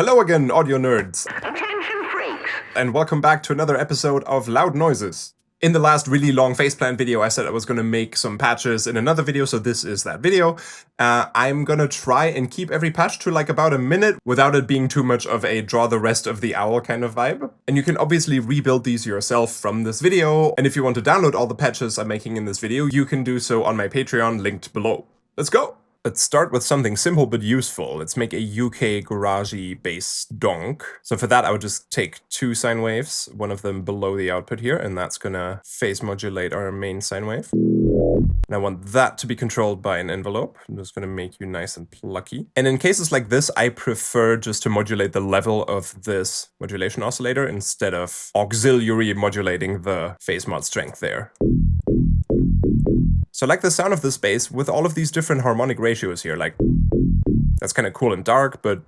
Hello again, audio nerds! Attention freaks! And welcome back to another episode of Loud Noises. In the last really long FacePlant video, I said I was going to make some patches in another video, so this is that video. I'm going to try and keep every patch to like about a minute without it being too much of a draw the rest of the owl kind of vibe. And you can obviously rebuild these yourself from this video, and if you want to download all the patches I'm making in this video, you can do so on my Patreon linked below. Let's go! Let's start with something simple but useful. Let's make a UK garagey bass donk. So for that, I would just take two sine waves, one of them below the output here, and that's gonna phase modulate our main sine wave. And I want that to be controlled by an envelope. I'm just gonna make you nice and plucky. And in cases like this, I prefer just to modulate the level of this modulation oscillator instead of auxiliary modulating the phase mod strength there. So I like the sound of this bass with all of these different harmonic ratios here, like that's kind of cool and dark, but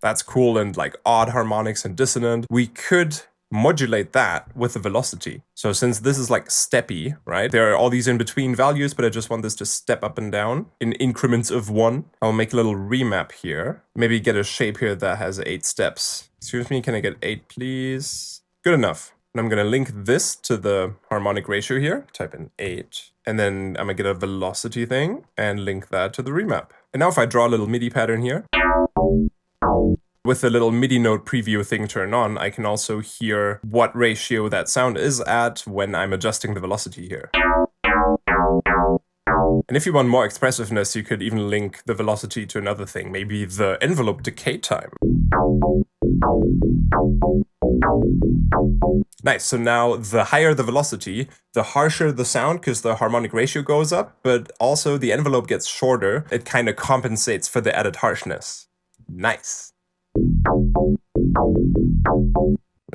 that's cool and like odd harmonics and dissonant. We could modulate that with the velocity. So since this is like steppy, right? There are all these in between values, but I just want this to step up and down in increments of 1. I'll make a little remap here. Maybe get a shape here that has 8 steps. Excuse me, can I get 8 please? Good enough. And I'm gonna link this to the harmonic ratio here, type in 8, and then I'm gonna get a velocity thing and link that to the remap. And now if I draw a little MIDI pattern here, with the little MIDI note preview thing turned on, I can also hear what ratio that sound is at when I'm adjusting the velocity here. And if you want more expressiveness, you could even link the velocity to another thing, maybe the envelope decay time. Nice, so now the higher the velocity, the harsher the sound because the harmonic ratio goes up, but also the envelope gets shorter. It kind of compensates for the added harshness. Nice.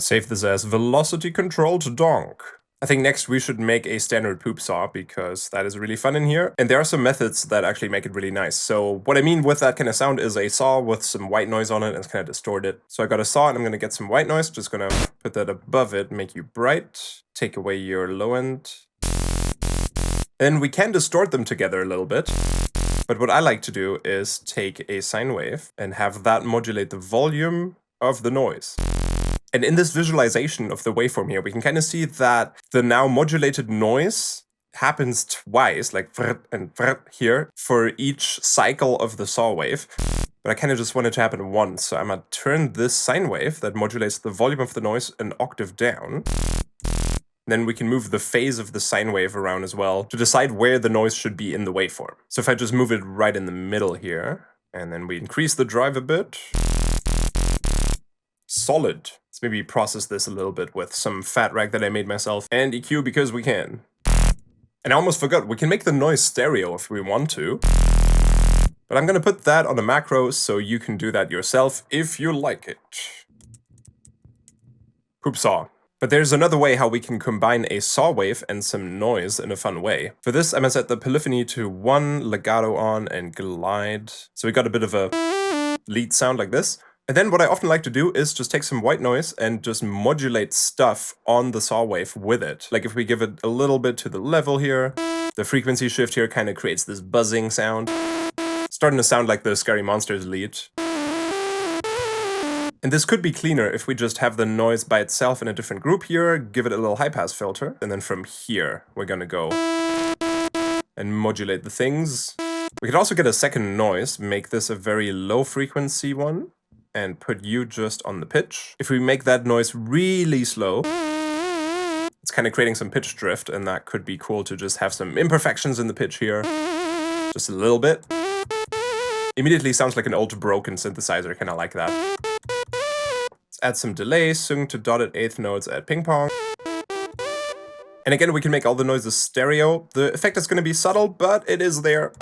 Save this as velocity controlled donk. I think next we should make a standard Poopsaw because that is really fun in here. And there are some methods that actually make it really nice. So what I mean with that kind of sound is a saw with some white noise on it and it's kind of distorted. So I got a saw and I'm going to get some white noise. Just going to put that above it, make you bright, take away your low end. And we can distort them together a little bit. But what I like to do is take a sine wave and have that modulate the volume of the noise. And in this visualization of the waveform here, we can kind of see that the now modulated noise happens twice, like vrrt and vrrt here, for each cycle of the saw wave. But I kind of just want it to happen once, so I'm going to turn this sine wave that modulates the volume of the noise an octave down. Then we can move the phase of the sine wave around as well to decide where the noise should be in the waveform. So if I just move it right in the middle here, and then we increase the drive a bit. Solid. Let's maybe process this a little bit with some fat rag that I made myself, and EQ because we can. And I almost forgot, we can make the noise stereo if we want to. But I'm gonna put that on a macro so you can do that yourself if you like it. Poopsaw. But there's another way how we can combine a saw wave and some noise in a fun way. For this, I'm gonna set the polyphony to 1, legato on, and glide. So we got a bit of a lead sound like this. And then what I often like to do is just take some white noise and just modulate stuff on the saw wave with it. Like if we give it a little bit to the level here, the frequency shift here kind of creates this buzzing sound. Starting to sound like the Scary Monsters lead. And this could be cleaner if we just have the noise by itself in a different group here, give it a little high pass filter, and then from here we're gonna go and modulate the things. We could also get a second noise, make this a very low frequency one, and put you just on the pitch. If we make that noise really slow, it's kind of creating some pitch drift, and that could be cool to just have some imperfections in the pitch here. Just a little bit. Immediately sounds like an old broken synthesizer, kind of like that. Let's add some delay, sung to dotted eighth notes at ping pong. And again, we can make all the noises stereo. The effect is going to be subtle, but it is there.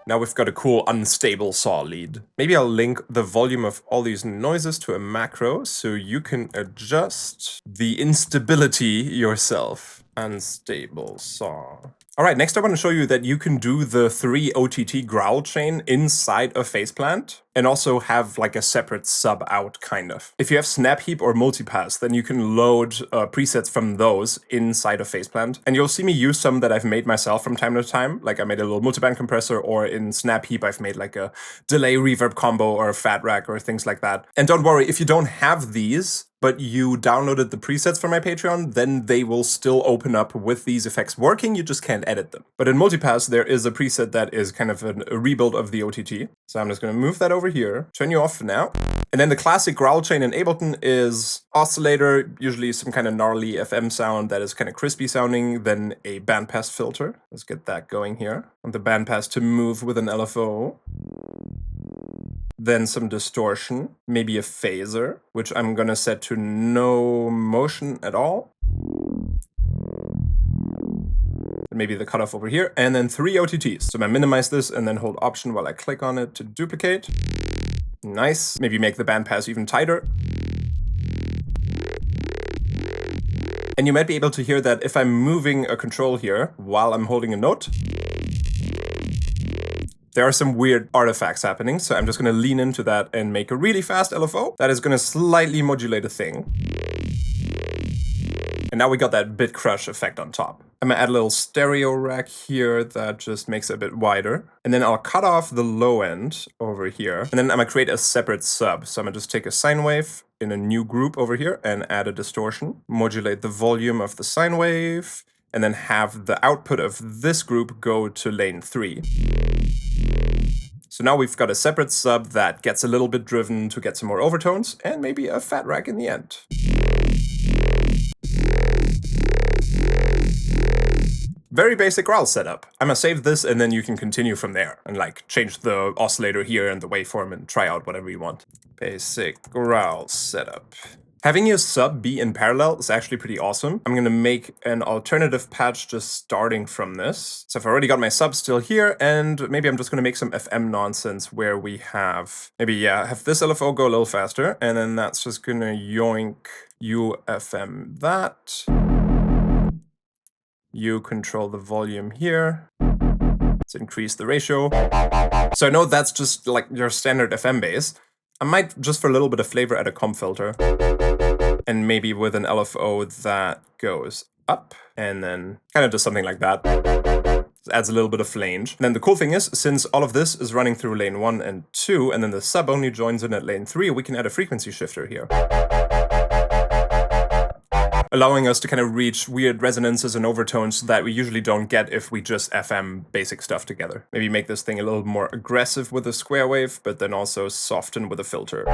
Now we've got a cool unstable saw lead. Maybe I'll link the volume of all these noises to a macro so you can adjust the instability yourself. Unstable saw. All right, next I want to show you that you can do the 3 OTT growl chain inside of PhasePlant and also have like a separate sub out kind of. If you have Snap Heap or Multipass, then you can load presets from those inside of PhasePlant. And you'll see me use some that I've made myself from time to time. Like I made a little multiband compressor, or in Snap Heap I've made like a delay reverb combo or a fat rack or things like that. And don't worry, if you don't have these, but you downloaded the presets from my Patreon, then they will still open up with these effects working, you just can't edit them. But in Multipass, there is a preset that is kind of a rebuild of the OTT. So I'm just gonna move that over here, turn you off for now. And then the classic growl chain in Ableton is oscillator, usually some kind of gnarly FM sound that is kind of crispy sounding, then a bandpass filter. Let's get that going here. Want the bandpass to move with an LFO. Then some distortion, maybe a phaser, which I'm gonna set to no motion at all. Maybe the cutoff over here, and then 3 OTTs. So I minimize this and then hold Option while I click on it to duplicate. Nice. Maybe make the bandpass even tighter. And you might be able to hear that if I'm moving a control here while I'm holding a note, there are some weird artifacts happening, so I'm just going to lean into that and make a really fast LFO that is going to slightly modulate a thing. And now we got that bit crush effect on top. I'm going to add a little stereo rack here that just makes it a bit wider. And then I'll cut off the low end over here. And then I'm going to create a separate sub. So I'm going to just take a sine wave in a new group over here and add a distortion. Modulate the volume of the sine wave. And then have the output of this group go to lane 3. So now we've got a separate sub that gets a little bit driven to get some more overtones, and maybe a fat rack in the end. Very basic growl setup. I'm gonna save this and then you can continue from there and like change the oscillator here and the waveform and try out whatever you want. Basic growl setup. Having your sub be in parallel is actually pretty awesome. I'm gonna make an alternative patch just starting from this. So I've already got my sub still here, and maybe I'm just gonna make some FM nonsense where we have, have this LFO go a little faster, and then that's just gonna yoink UFM that. You control the volume here. Let's increase the ratio. So I know that's just like your standard FM bass. I might, just for a little bit of flavor, add a comp filter. And maybe with an LFO that goes up, and then kind of does something like that. Adds a little bit of flange. And then the cool thing is, since all of this is running through lane 1 and 2, and then the sub only joins in at lane 3, we can add a frequency shifter here. Allowing us to kind of reach weird resonances and overtones that we usually don't get if we just FM basic stuff together. Maybe make this thing a little more aggressive with a square wave, but then also soften with a filter.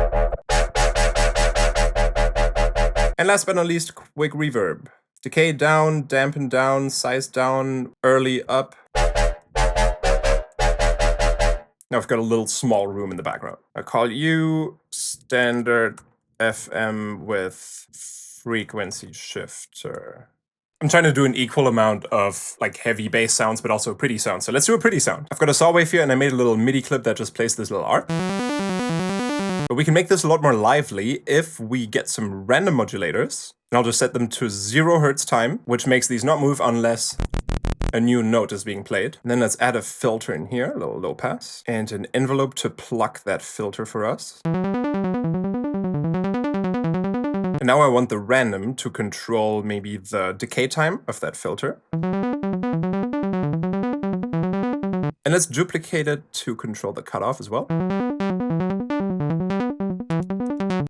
And last but not least, quick reverb. Decay down, dampen down, size down, early up. Now I've got a little small room in the background. I call you standard FM with frequency shifter. I'm trying to do an equal amount of like heavy bass sounds, but also pretty sounds. So let's do a pretty sound. I've got a saw wave here and I made a little MIDI clip that just plays this little art. But we can make this a lot more lively if we get some random modulators. And I'll just set them to 0 Hz time, which makes these not move unless a new note is being played. And then let's add a filter in here, a little low pass, and an envelope to pluck that filter for us. And now I want the random to control maybe the decay time of that filter. And let's duplicate it to control the cutoff as well.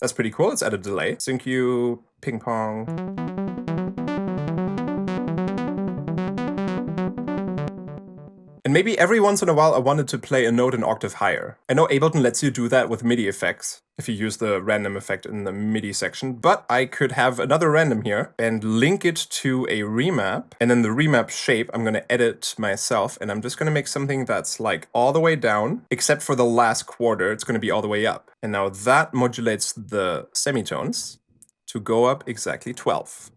That's pretty cool. Let's add a delay. Sync you, ping pong. And maybe every once in a while I wanted to play a note an octave higher. I know Ableton lets you do that with MIDI effects, if you use the random effect in the MIDI section, but I could have another random here and link it to a remap, and then the remap shape I'm gonna edit myself, and I'm just gonna make something that's like all the way down, except for the last quarter, it's gonna be all the way up. And now that modulates the semitones to go up exactly 12.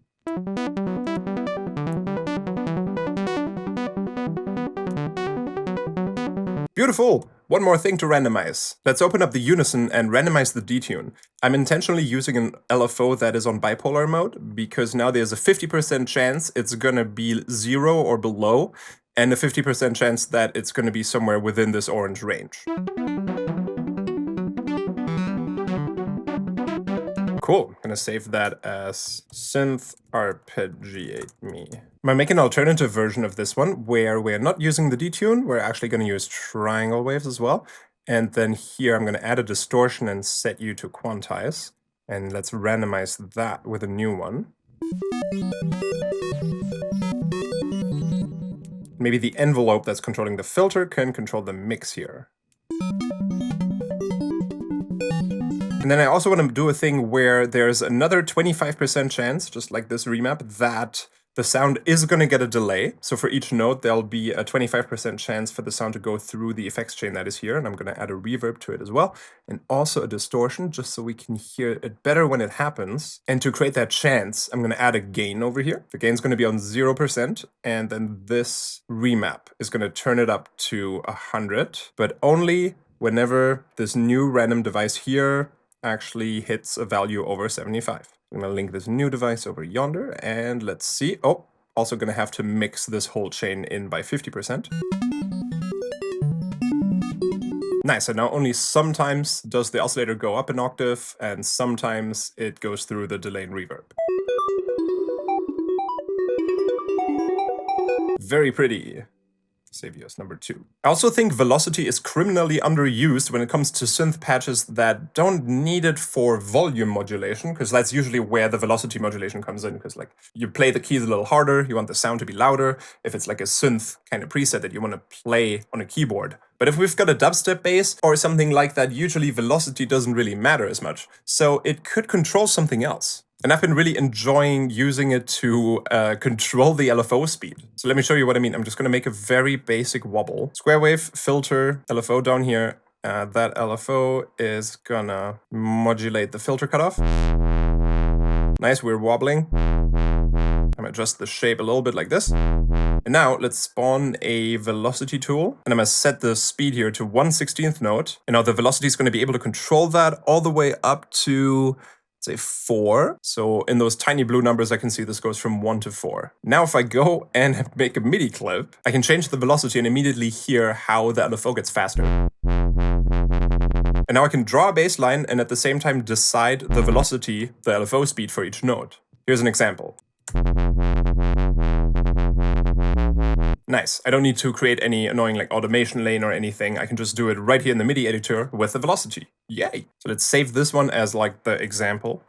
Beautiful! One more thing to randomize. Let's open up the unison and randomize the detune. I'm intentionally using an LFO that is on bipolar mode because now there's a 50% chance it's gonna be 0 or below, and a 50% chance that it's going to be somewhere within this orange range. Cool, I'm gonna save that as Synth Arpeggiate Me. I'm gonna make an alternative version of this one where we're not using the detune, we're actually gonna use triangle waves as well. And then here I'm gonna add a distortion and set you to quantize. And let's randomize that with a new one. Maybe the envelope that's controlling the filter can control the mix here. And then I also want to do a thing where there's another 25% chance, just like this remap, that the sound is going to get a delay. So for each note, there'll be a 25% chance for the sound to go through the effects chain that is here. And I'm going to add a reverb to it as well. And also a distortion, just so we can hear it better when it happens. And to create that chance, I'm going to add a gain over here. The gain's going to be on 0%. And then this remap is going to turn it up to 100, but only whenever this new random device here actually hits a value over 75. I'm gonna link this new device over yonder, and let's see. Oh, also gonna have to mix this whole chain in by 50%. Nice, and now only sometimes does the oscillator go up an octave, and sometimes it goes through the delay and reverb. Very pretty. Save as number 2. I also think velocity is criminally underused when it comes to synth patches that don't need it for volume modulation, because that's usually where the velocity modulation comes in, because like you play the keys a little harder, you want the sound to be louder, if it's like a synth kind of preset that you want to play on a keyboard. But if we've got a dubstep bass or something like that, usually velocity doesn't really matter as much. So it could control something else. And I've been really enjoying using it to control the LFO speed. So let me show you what I mean. I'm just going to make a very basic wobble. Square wave, filter, LFO down here. That LFO is gonna modulate the filter cutoff. Nice, we're wobbling. I'm gonna adjust the shape a little bit like this. And now let's spawn a velocity tool. And I'm gonna set the speed here to 1/16th note. And now the velocity is gonna be able to control that all the way up to, say, 4. So in those tiny blue numbers, I can see this goes from 1 to 4. Now if I go and make a MIDI clip, I can change the velocity and immediately hear how the LFO gets faster. And now I can draw a bass line and at the same time decide the velocity, the LFO speed for each note. Here's an example. Nice. I don't need to create any annoying like automation lane or anything. I can just do it right here in the MIDI editor with the velocity. Yay! So let's save this one as like the example.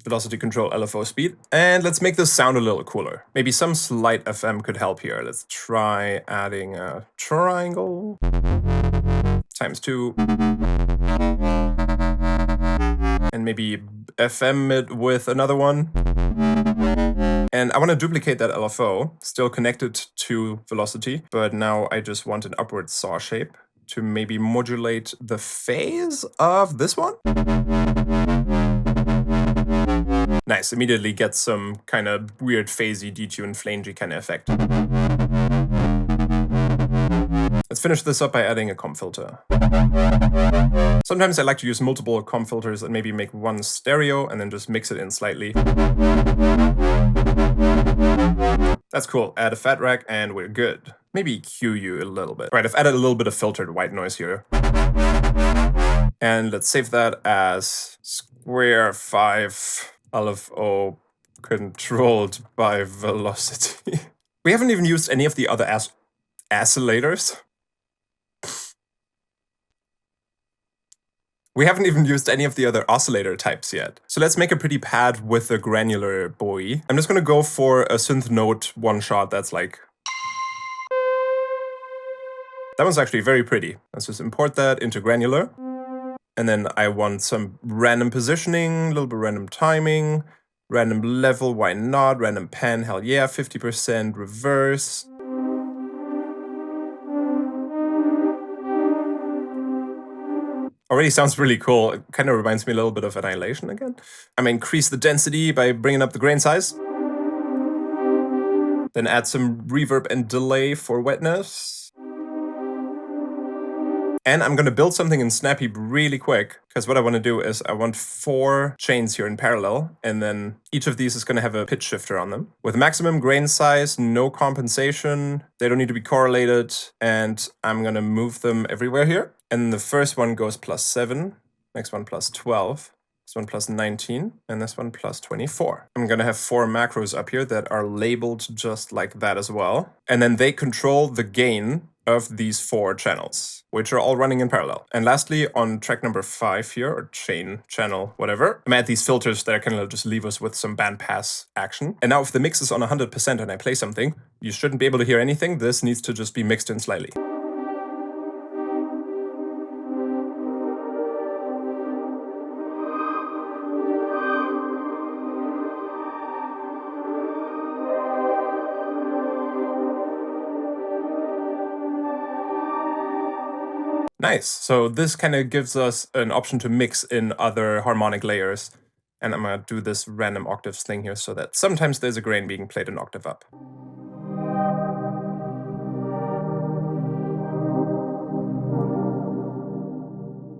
Velocity control LFO speed. And let's make this sound a little cooler. Maybe some slight FM could help here. Let's try adding a triangle times 2. And maybe FM it with another one. And I want to duplicate that LFO, still connected to velocity, but now I just want an upward saw shape to maybe modulate the phase of this one. Nice, immediately get some kind of weird phasey, detune, flangy kind of effect. Let's finish this up by adding a comp filter. Sometimes I like to use multiple comp filters and maybe make one stereo and then just mix it in slightly. That's cool. Add a fat rack and we're good. Maybe cue you a little bit. Right, I've added a little bit of filtered white noise here. And let's save that as square 5 LFO controlled by velocity. We haven't even used any of the other oscillators. We haven't even used any of the other oscillator types yet. So let's make a pretty pad with a granular boy. I'm just gonna go for a synth note one shot that's like... That one's actually very pretty. Let's just import that into granular. And then I want some random positioning, a little bit random timing, random level, why not, random pan, hell yeah, 50% reverse. Already sounds really cool. It kind of reminds me a little bit of Annihilation again. I'm gonna increase the density by bringing up the grain size. Then add some reverb and delay for wetness. And I'm going to build something in Snapheap really quick, because what I want to do is I want 4 chains here in parallel, and then each of these is going to have a pitch shifter on them. With maximum grain size, no compensation, they don't need to be correlated, and I'm going to move them everywhere here. And the first one goes +7, next one +12. This one +19, and this one +24. I'm gonna have 4 macros up here that are labeled just like that as well. And then they control the gain of these 4 channels, which are all running in parallel. And lastly, on track number 5 here, or chain, channel, whatever, I'm at these filters that are gonna just leave us with some bandpass action. And now if the mix is on 100% and I play something, you shouldn't be able to hear anything. This needs to just be mixed in slightly. Nice. So this kind of gives us an option to mix in other harmonic layers. And I'm going to do this random octaves thing here so that sometimes there's a grain being played an octave up.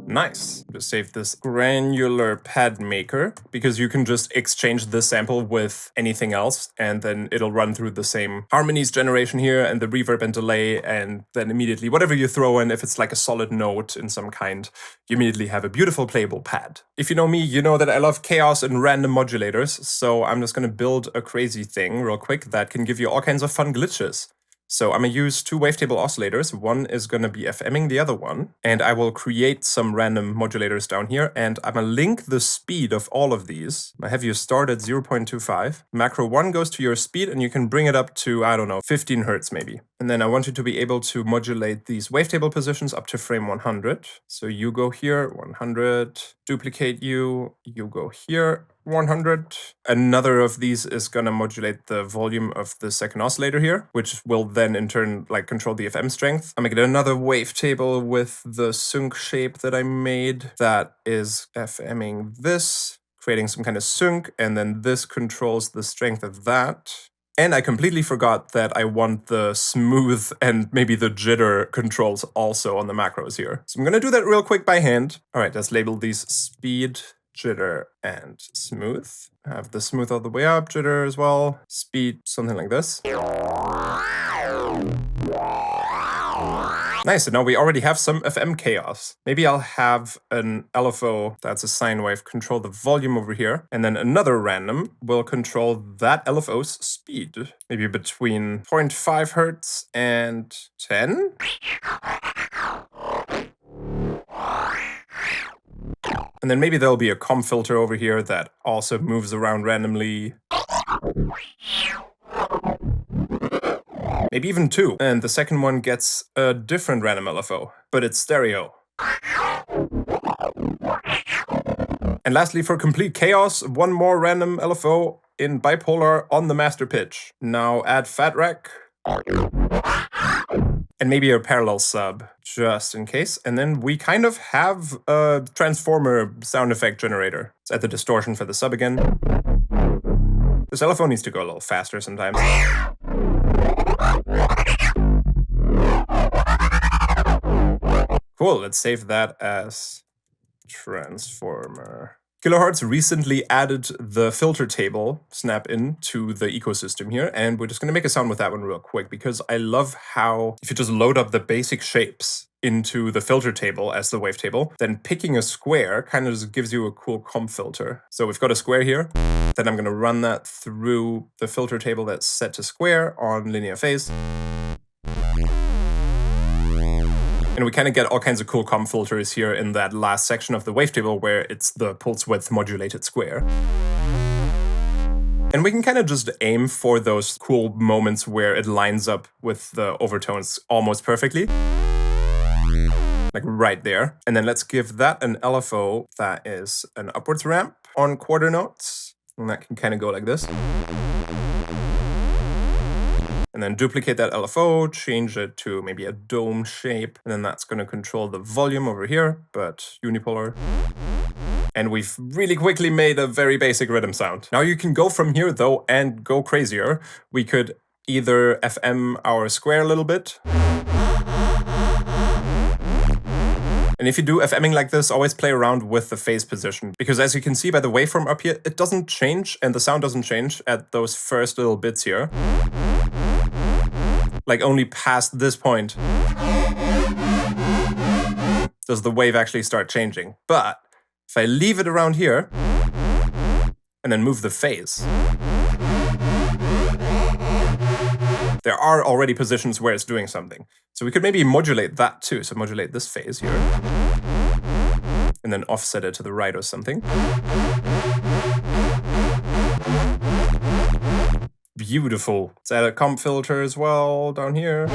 Nice. Just save this Granular Pad maker, because you can just exchange this sample with anything else, and then it'll run through the same harmonies generation here and the reverb and delay, and then immediately whatever you throw in, if it's like a solid note in some kind, you immediately have a beautiful playable pad. If you know me, you know that I love chaos and random modulators, so I'm just going to build a crazy thing real quick that can give you all kinds of fun glitches. So I'm going to use 2 wavetable oscillators. One is going to be FMing the other one. And I will create some random modulators down here. And I'm going to link the speed of all of these. I have you start at 0.25. Macro 1 goes to your speed, and you can bring it up to, I don't know, 15 hertz maybe. And then I want you to be able to modulate these wavetable positions up to frame 100. So you go here, 100. Duplicate you go here, 100. Another of these is going to modulate the volume of the second oscillator here, which will then in turn like control the FM strength. I'm going to get another wavetable with the sync shape that I made that is FMing this, creating some kind of sync, and then this controls the strength of that. And I completely forgot that I want the smooth and maybe the jitter controls also on the macros here. So I'm going to do that real quick by hand. All right, let's label these speed, jitter, and smooth. Have the smooth all the way up, jitter as well, speed, something like this. Nice, and now we already have some FM chaos. Maybe I'll have an LFO, that's a sine wave, control the volume over here, and then another random will control that LFO's speed. Maybe between 0.5 hertz and 10? And then maybe there'll be a comp filter over here that also moves around randomly. Maybe even 2. And the second one gets a different random LFO, but it's stereo. And lastly, for complete chaos, 1 more random LFO in bipolar on the master pitch. Now add fat rack. And maybe a parallel sub, just in case. And then we kind of have a transformer sound effect generator. Let's add the distortion for the sub again. This LFO needs to go a little faster sometimes. Cool, let's save that as transformer. Kilohertz recently added the FilterTable snap in to the ecosystem here, and we're just going to make a sound with that one real quick, because I love how if you just load up the basic shapes into the FilterTable as the wavetable, then picking a square kind of just gives you a cool comp filter. So we've got a square here, then I'm going to run that through the FilterTable that's set to square on linear phase. And we kind of get all kinds of cool comp filters here in that last section of the wavetable where it's the pulse width modulated square. And we can kind of just aim for those cool moments where it lines up with the overtones almost perfectly. Like right there. And then let's give that an LFO that is an upwards ramp on quarter notes. And that can kind of go like this. And then duplicate that LFO, change it to maybe a dome shape, and then that's going to control the volume over here, but unipolar. And we've really quickly made a very basic rhythm sound. Now you can go from here though and go crazier. We could either FM our square a little bit, And if you do FMing like this, always play around with the phase position, because as you can see by the waveform up here, it doesn't change and the sound doesn't change at those first little bits here. Like only past this point does the wave actually start changing. But if I leave it around here and then move the phase, there are already positions where it's doing something. So we could maybe modulate that too. So modulate this phase here and then offset it to the right or something. Beautiful. Let's add a comp filter as well down here.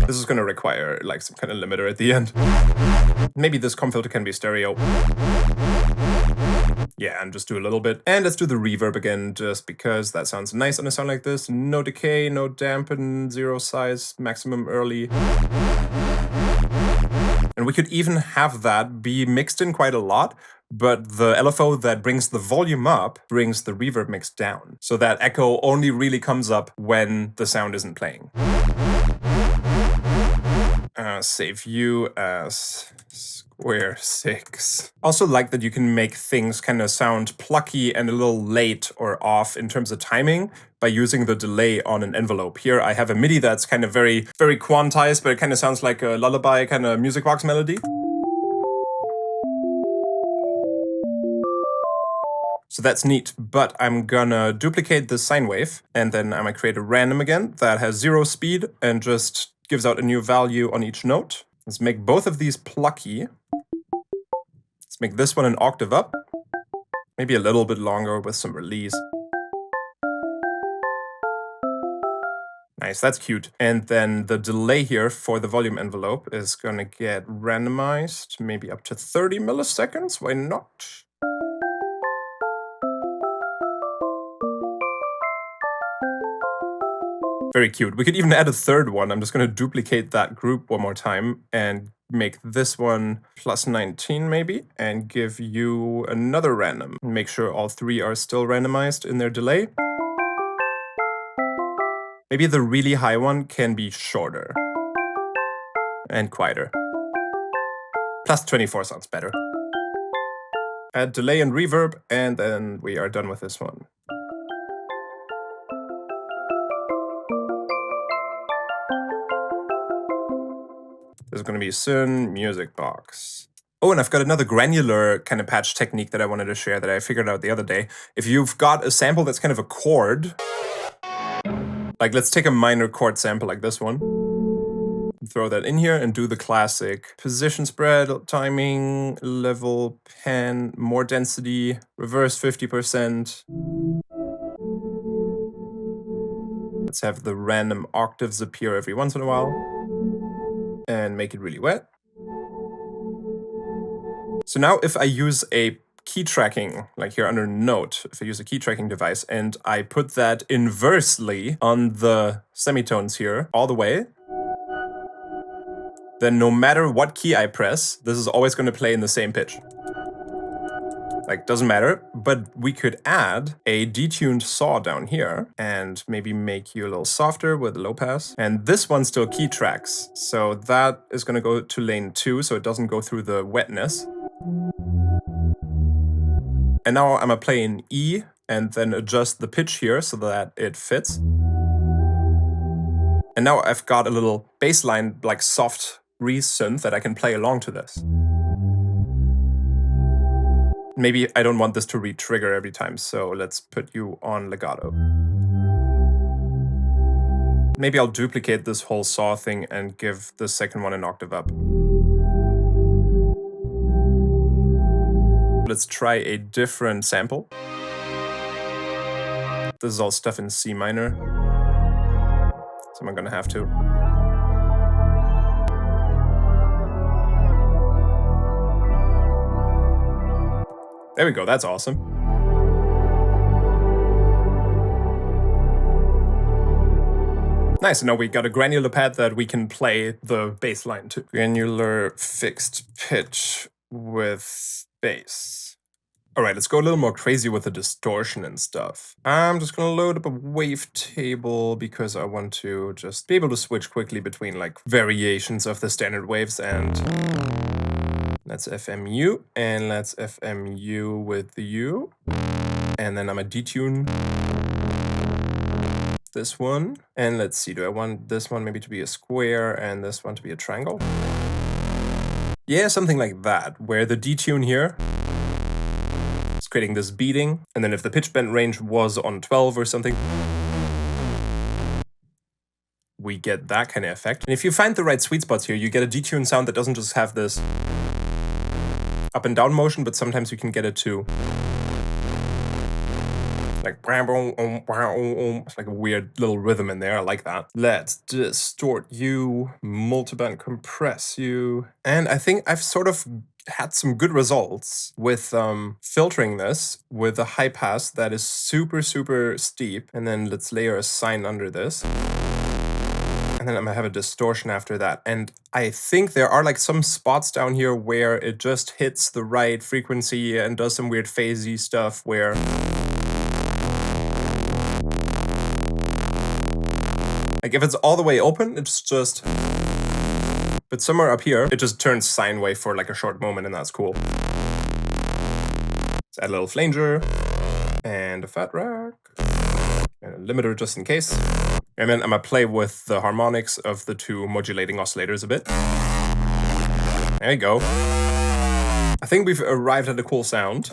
This is going to require like some kind of limiter at the end. Maybe this comp filter can be stereo. Yeah, and just do a little bit. And let's do the reverb again, just because that sounds nice on a sound like this. No decay, no dampen, 0 size, maximum early. And we could even have that be mixed in quite a lot, but the LFO that brings the volume up brings the reverb mix down. So that echo only really comes up when the sound isn't playing. Save you as square 6. Also like that you can make things kind of sound plucky and a little late or off in terms of timing by using the delay on an envelope. Here I have a MIDI that's kind of very, very quantized, but it kind of sounds like a lullaby kind of music box melody. So that's neat, but I'm gonna duplicate this sine wave, and then I'm gonna create a random again that has 0 speed and just gives out a new value on each note. Let's make both of these plucky. Let's make this one an octave up. Maybe a little bit longer with some release. Nice, that's cute. And then the delay here for the volume envelope is gonna get randomized, maybe up to 30 milliseconds, why not? Very cute. We could even add a third one. I'm just going to duplicate that group one more time and make this one plus 19 maybe, and give you another random. Make sure all 3 are still randomized in their delay. Maybe the really high one can be shorter and quieter. Plus 24 sounds better. Add delay and reverb, and then we are done with this one. There's going to be Syn music box. Oh, and I've got another granular kind of patch technique that I wanted to share that I figured out the other day. If you've got a sample that's kind of a chord, like let's take a minor chord sample like this one, throw that in here and do the classic position spread, timing, level, pan, more density, reverse 50%. Let's have the random octaves appear every once in a while. And make it really wet. So now if I use a key tracking, like here under note, if I use a key tracking device and I put that inversely on the semitones here all the way, then no matter what key I press, this is always going to play in the same pitch. Like, doesn't matter, but we could add a detuned saw down here and maybe make you a little softer with a low pass. And this one still key tracks, so that is going to go to lane 2, so it doesn't go through the wetness. And now I'm going to play in E and then adjust the pitch here so that it fits. And now I've got a little bass line, like soft Reese synth that I can play along to this. Maybe I don't want this to re-trigger every time, so let's put you on legato. Maybe I'll duplicate this whole saw thing and give the second one an octave up. Let's try a different sample. This is all stuff in C minor, so I'm gonna have to. There we go, that's awesome. Nice, and now we got a granular pad that we can play the bass line to. Granular fixed pitch with bass. All right, let's go a little more crazy with the distortion and stuff. I'm just gonna load up a wavetable because I want to just be able to switch quickly between like variations of the standard waves and Let's FMU, and let's FMU with the U. And then I'm gonna detune this one. And let's see, do I want this one maybe to be a square and this one to be a triangle? Yeah, something like that, where the detune here is creating this beating. And then if the pitch bend range was on 12 or something, we get that kind of effect. And if you find the right sweet spots here, you get a detune sound that doesn't just have this up and down motion, but sometimes you can get it to like it's like a weird little rhythm in there. I like that. Let's distort you, multiband compress you. And I think I've sort of had some good results with filtering this with a high pass that is super, super steep. And then let's layer a sine under this. And then I'm gonna have a distortion after that. And I think there are like some spots down here where it just hits the right frequency and does some weird phasey stuff where like if it's all the way open, it's just, but somewhere up here, it just turns sine wave for like a short moment, and that's cool. Let's add a little flanger and a fat rack and a limiter just in case. And then I'm gonna play with the harmonics of the two modulating oscillators a bit. There you go. I think we've arrived at a cool sound.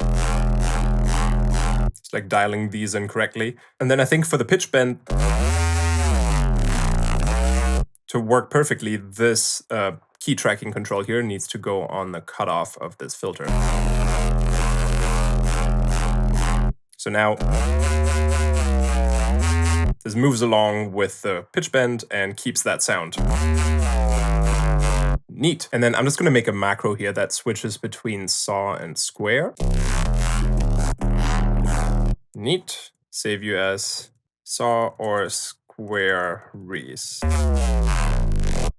It's like dialing these in correctly. And then I think for the pitch bend to work perfectly, this key tracking control here needs to go on the cutoff of this filter. So now this moves along with the pitch bend and keeps that sound. Neat. And then I'm just going to make a macro here that switches between saw and square. Neat. Save you as saw or square Reese.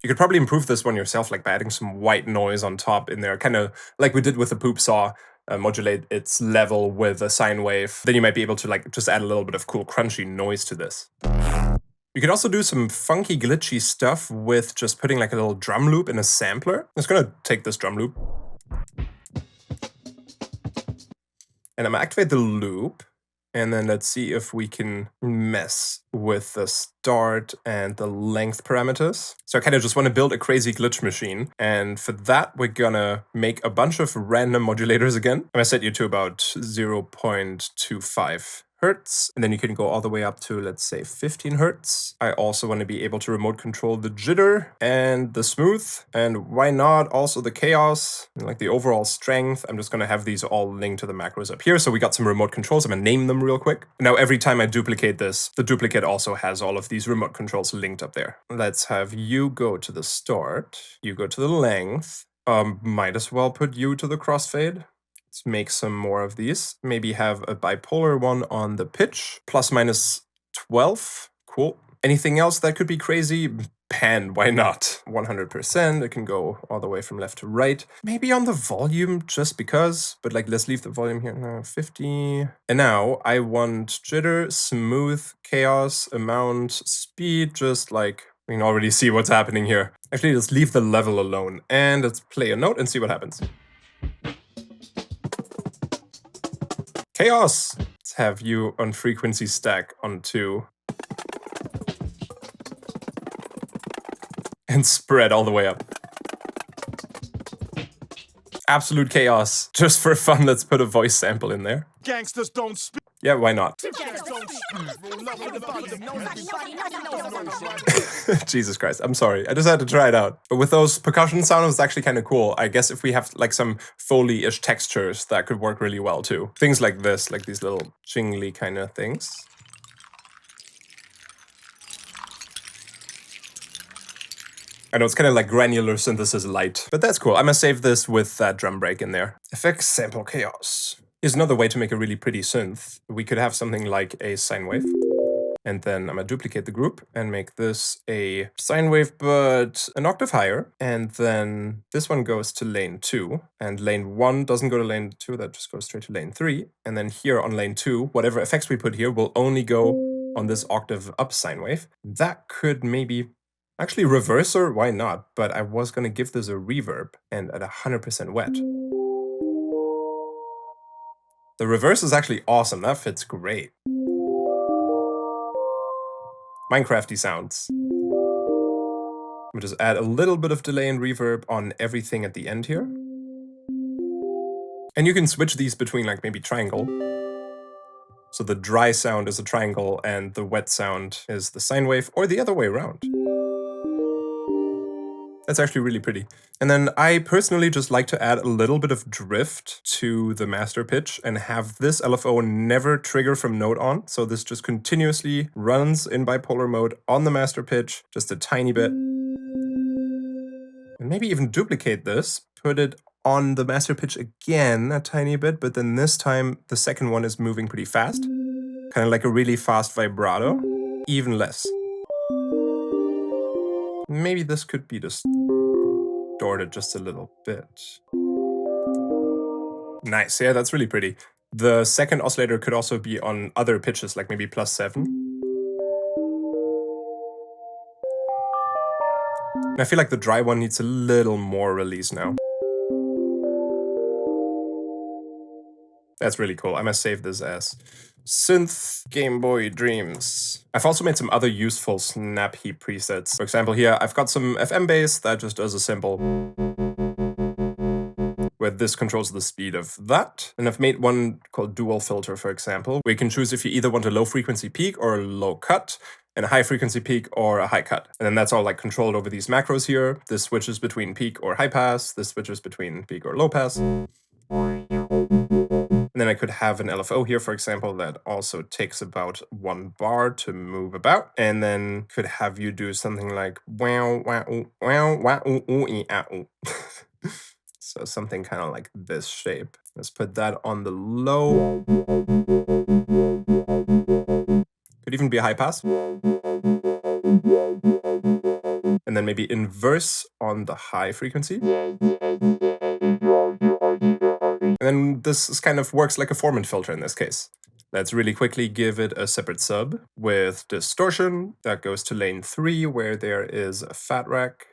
You could probably improve this one yourself, like by adding some white noise on top in there, kind of like we did with the Poopsaw. Modulate its level with a sine wave. Then you might be able to like just add a little bit of cool crunchy noise to this. You could also do some funky glitchy stuff with just putting like a little drum loop in a sampler. I'm just gonna take this drum loop and I'm gonna activate the loop. And then let's see if we can mess with the start and the length parameters. So I kind of just want to build a crazy glitch machine. And for that, we're gonna make a bunch of random modulators again. I'm gonna set you to about 0.25 hertz. And then you can go all the way up to, let's say, 15 hertz. I also want to be able to remote control the jitter and the smooth. And why not also the chaos, and like the overall strength. I'm just going to have these all linked to the macros up here. So we got some remote controls. I'm going to name them real quick. Now, every time I duplicate this, the duplicate also has all of these remote controls linked up there. Let's have you go to the start. You go to the length. Might as well put you to the crossfade. Let's make some more of these. Maybe have a bipolar one on the pitch. Plus minus 12. Cool. Anything else that could be crazy? Pan, why not? 100%. It can go all the way from left to right. Maybe on the volume just because. But like, let's leave the volume here now. 50. And now I want jitter, smooth, chaos, amount, speed, just like we can already see what's happening here. Actually, let's leave the level alone. And let's play a note and see what happens. Chaos! Let's have you on frequency stack on 2. And spread all the way up. Absolute chaos. Just for fun, let's put a voice sample in there. Gangsters don't speak. Yeah, why not? Jesus Christ, I'm sorry. I just had to try it out. But with those percussion sounds, it's actually kind of cool. I guess if we have like some Foley-ish textures, that could work really well too. Things like this, like these little jingly kind of things. I know it's kind of like granular synthesis light, but that's cool. I'm gonna save this with that drum break in there. FX sample chaos. Here's another way to make a really pretty synth. We could have something like a sine wave. And then I'm gonna duplicate the group and make this a sine wave, but an octave higher. And then this one goes to lane 2. And lane 1 doesn't go to lane 2, that just goes straight to lane 3. And then here on lane 2, whatever effects we put here will only go on this octave up sine wave. That could maybe Actually, reverser, why not? But I was gonna give this a reverb and at 100% wet. The reverse is actually awesome, that fits great. Minecrafty sounds. I'm gonna just add a little bit of delay and reverb on everything at the end here. And you can switch these between like maybe triangle. So the dry sound is a triangle and the wet sound is the sine wave, or the other way around. That's actually really pretty. And then I personally just like to add a little bit of drift to the master pitch and have this LFO never trigger from node on. So this just continuously runs in bipolar mode on the master pitch, just a tiny bit. And maybe even duplicate this, put it on the master pitch again a tiny bit, but then this time the second one is moving pretty fast. Kind of like a really fast vibrato, even less. Maybe this could be distorted just a little bit. Nice, yeah, that's really pretty. The second oscillator could also be on other pitches, like maybe +7. And I feel like the dry one needs a little more release now. That's really cool. I must save this as Synth Game Boy Dreams. I've also made some other useful snap heap presets. For example, here I've got some FM bass that just does a simple where this controls the speed of that. And I've made one called dual filter, for example, where you can choose if you either want a low frequency peak or a low cut, and a high frequency peak or a high cut. And then that's all like controlled over these macros here. This switches between peak or high pass. This switches between peak or low pass. And then I could have an LFO here, for example, that also takes about 1 bar to move about. And then could have you do something like wow, wow, wow, wow, ooh, ee, ah, ooh. So something kind of like this shape. Let's put that on the low. Could even be a high pass. And then maybe inverse on the high frequency. And then this kind of works like a formant filter in this case. Let's really quickly give it a separate sub with distortion. That goes to lane 3, where there is a fat rack.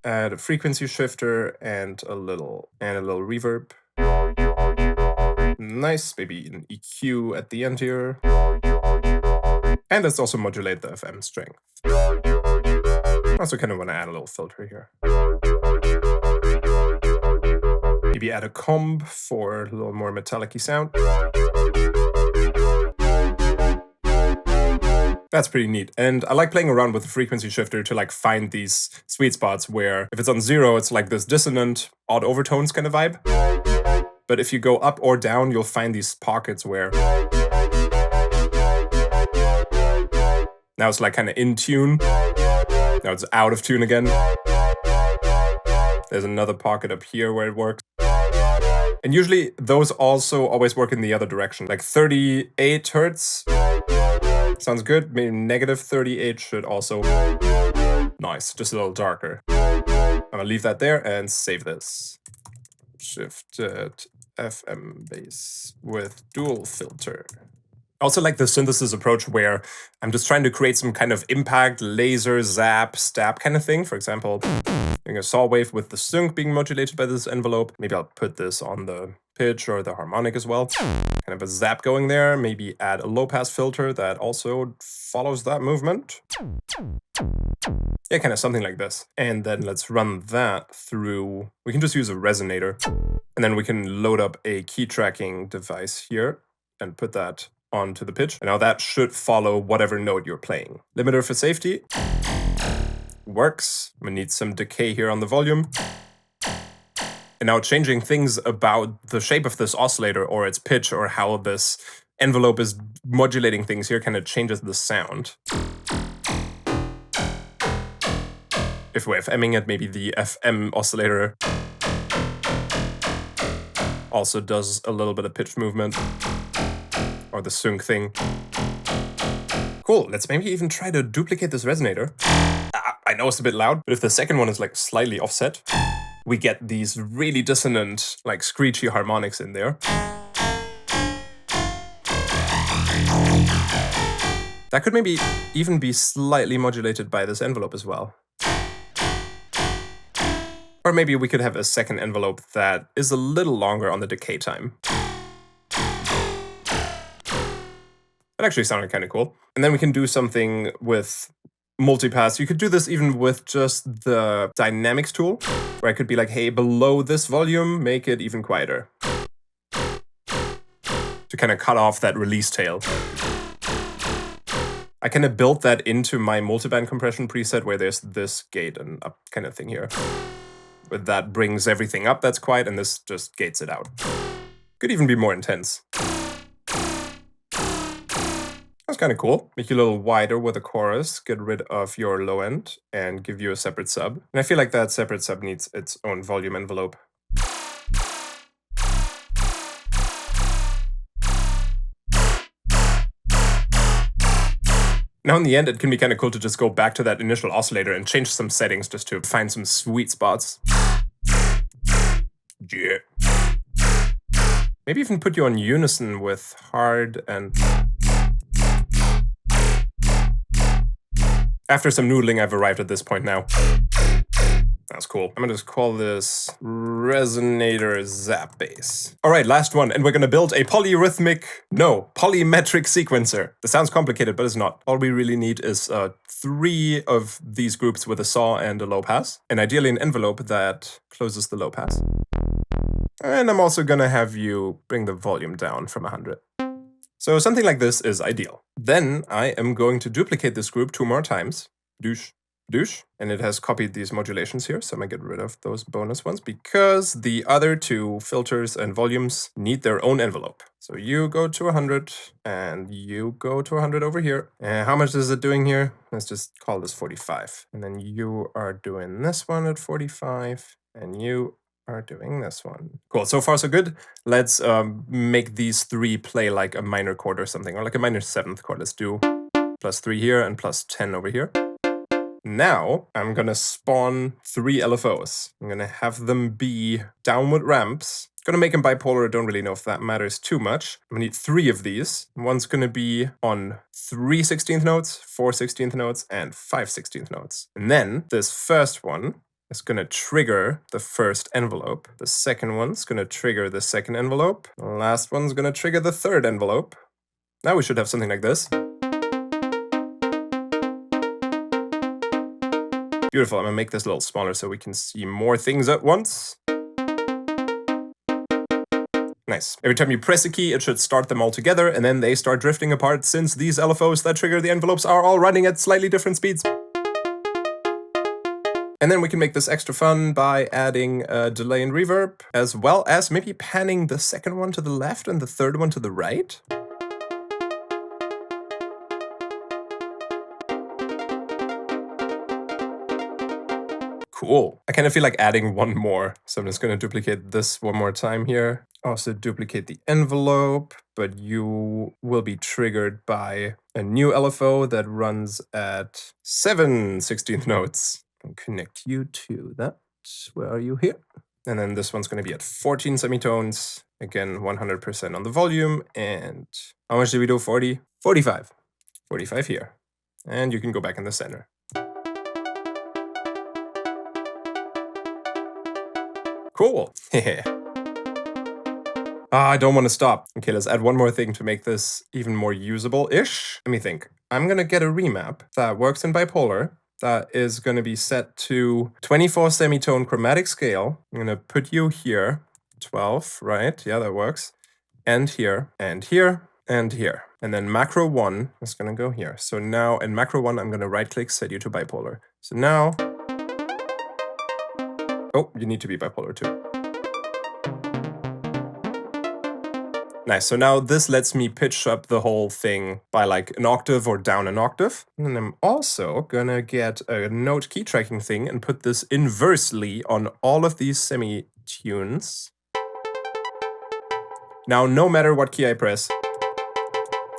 Add a frequency shifter and a little reverb. Nice, maybe an EQ at the end here. And let's also modulate the FM strength. I also kind of want to add a little filter here. Maybe add a comb for a little more metallic-y sound. That's pretty neat. And I like playing around with the frequency shifter to like find these sweet spots where if it's on 0, it's like this dissonant, odd overtones kind of vibe. But if you go up or down, you'll find these pockets where now it's like kind of in tune. Now it's out of tune again. There's another pocket up here where it works. And usually those also always work in the other direction. Like 38 hertz sounds good. Maybe -38 should also. Nice, just a little darker. I'm gonna leave that there and save this. Shifted FM bass with dual filter. I also like the synthesis approach where I'm just trying to create some kind of impact, laser, zap, stab kind of thing. For example, doing a saw wave with the sync being modulated by this envelope. Maybe I'll put this on the pitch or the harmonic as well. Kind of a zap going there. Maybe add a low pass filter that also follows that movement. Yeah, kind of something like this. And then let's run that through. We can just use a resonator. And then we can load up a key tracking device here and put that onto the pitch. And now that should follow whatever note you're playing. Limiter for safety. Works. We need some decay here on the volume. And now changing things about the shape of this oscillator or its pitch or how this envelope is modulating things here kind of changes the sound. If we're FMing it, maybe the FM oscillator also does a little bit of pitch movement. Or the sync thing. Cool, let's maybe even try to duplicate this resonator. I know it's a bit loud, but if the second one is like slightly offset, we get these really dissonant, like screechy harmonics in there. That could maybe even be slightly modulated by this envelope as well. Or maybe we could have a second envelope that is a little longer on the decay time. That actually sounded kind of cool. And then we can do something with multipass. You could do this even with just the dynamics tool, where I could be like, hey, below this volume, make it even quieter. To kind of cut off that release tail. I kind of built that into my multiband compression preset where there's this gate and up kind of thing here. But that brings everything up that's quiet, and this just gates it out. Could even be more intense. That's kind of cool. Make you a little wider with a chorus, get rid of your low end, and give you a separate sub. And I feel like that separate sub needs its own volume envelope. Now in the end, it can be kind of cool to just go back to that initial oscillator and change some settings just to find some sweet spots. Yeah. Maybe even put you on unison with hard and... After some noodling, I've arrived at this point now. That's cool. I'm gonna just call this Resonator-Based. All right, last one, and we're gonna build a Polymetric Sequencer. This sounds complicated, but it's not. All we really need is 3 of these groups with a saw and a low pass, and ideally an envelope that closes the low pass. And I'm also gonna have you bring the volume down from 100. So something like this is ideal. Then I am going to duplicate this group 2 more times. Douche. Douche, and it has copied these modulations here, so I'm gonna get rid of those bonus ones because the other 2 filters and volumes need their own envelope. So you go to 100 and you go to 100 over here. And how much is it doing here? Let's just call this 45. And then you are doing this one at 45 and you are doing this one. Cool, so far so good. Let's make these 3 play like a minor chord or something, or like a minor 7th chord. Let's do +3 here and +10 over here. Now, I'm gonna spawn 3 LFOs. I'm gonna have them be downward ramps. Gonna make them bipolar, I don't really know if that matters too much. I'm gonna need 3 of these. One's gonna be on 3 16th notes, 4 16th notes, and 5 16th notes. And then, this first one is gonna trigger the first envelope. The second one's gonna trigger the second envelope. The last one's gonna trigger the third envelope. Now we should have something like this. Beautiful, I'm gonna make this a little smaller so we can see more things at once. Nice. Every time you press a key, it should start them all together, and then they start drifting apart since these LFOs that trigger the envelopes are all running at slightly different speeds. And then we can make this extra fun by adding a delay and reverb, as well as maybe panning the second one to the left and the third one to the right. Cool. I kind of feel like adding one more. So I'm just going to duplicate this one more time here. Also duplicate the envelope, but you will be triggered by a new LFO that runs at 7 16th notes. I'll connect you to that. Where are you here? And then this one's going to be at 14 semitones. Again, 100% on the volume. And how much did we do? 40? 45. 45 here. And you can go back in the center. Cool. I don't want to stop. Okay, let's add one more thing to make this even more usable-ish. Let me think. I'm going to get a remap that works in bipolar that is going to be set to 24 semitone chromatic scale. I'm going to put you here. 12, right? Yeah, that works. And here, and here, and here. And then macro 1 is going to go here. So now in macro 1, I'm going to right-click, set you to bipolar. So now... Oh, you need to be bipolar too. Nice, so now this lets me pitch up the whole thing by like an octave or down an octave. And I'm also gonna get a note key tracking thing and put this inversely on all of these semi-tunes. Now, no matter what key I press,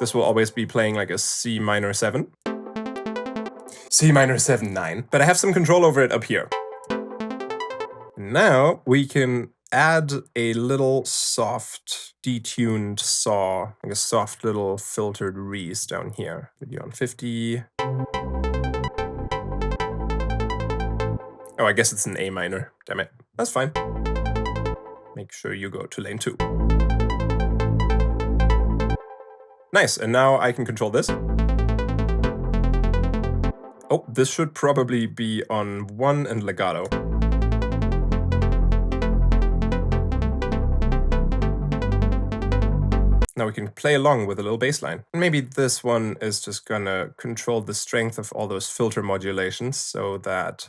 this will always be playing like a C minor 7. C minor 7, 9. But I have some control over it up here. Now we can add a little soft detuned saw, like a soft little filtered Reese down here. Video on 50. Oh, I guess it's an A minor. Damn it. That's fine. Make sure you go to lane 2. Nice, and now I can control this. Oh, this should probably be on 1 and legato. Now we can play along with a little bass line. Maybe this one is just gonna control the strength of all those filter modulations so that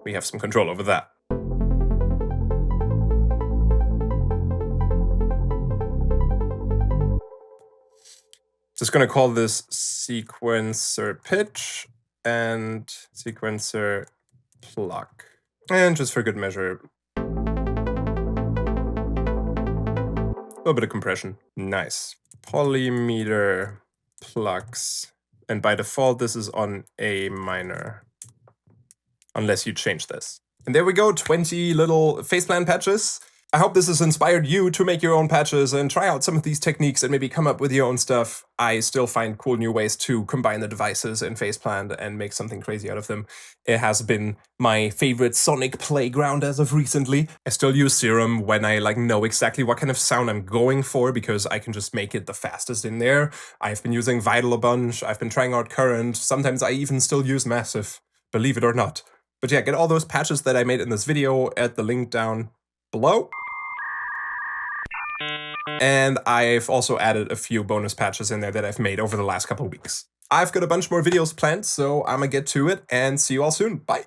we have some control over that. Just gonna call this sequencer pitch and sequencer pluck. And just for good measure, a little bit of compression. Nice. Polymeter plucks. And by default, this is on A minor. Unless you change this. And there we go, 20 little PhasePlant patches. I hope this has inspired you to make your own patches and try out some of these techniques and maybe come up with your own stuff. I still find cool new ways to combine the devices in PhasePlant and make something crazy out of them. It has been my favorite sonic playground as of recently. I still use Serum when I know exactly what kind of sound I'm going for because I can just make it the fastest in there. I've been using Vital a bunch, I've been trying out Current, sometimes I even still use Massive, believe it or not. But yeah, get all those patches that I made in this video at the link down below. And I've also added a few bonus patches in there that I've made over the last couple of weeks. I've got a bunch more videos planned, so I'm gonna get to it and see you all soon. Bye!